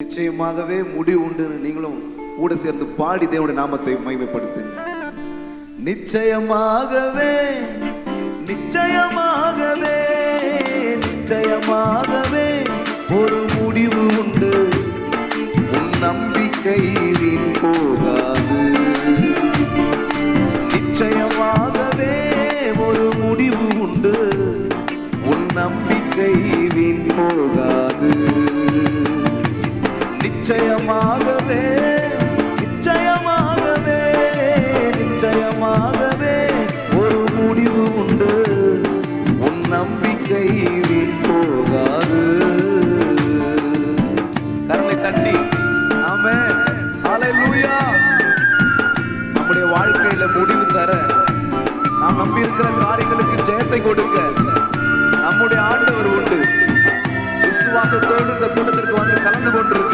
நிச்சயமாகவே முடிவு உண்டு. நீங்களும் கூட சேர்ந்து பாடி தேவனுடைய நாமத்தை மகிமைப்படுத்துங்க. நிச்சயமாகவே நிச்சயமாகவே நிச்சயமாகவே ஒரு முடிவு உண்டு. உன் நம்பிக்கை வீண் போகாது. நிச்சயமாகவே ஒரு முடிவு உண்டு. உன் நம்பிக்கை வீண் போகாது. நிச்சயமாகவே நிச்சயமாகவே நிச்சயமாகவே ஒரு முடிவு உண்டு. உன் நம்பிக்கை வீண் போகாது. கரங்களை தட்டி ஆமென் ஹல்லேலூயா. நம்முடைய வாழ்க்கையில முடிவு தர, நாம் நம்பி இருக்கிற காரியங்களுக்கு ஜெயத்தை கொடுக்க நம்முடைய ஆண்டவர் உண்டு. விசுவாசத்தோடு இந்த கூட்டத்திற்கு வந்து கலந்து கொண்டிருக்கிற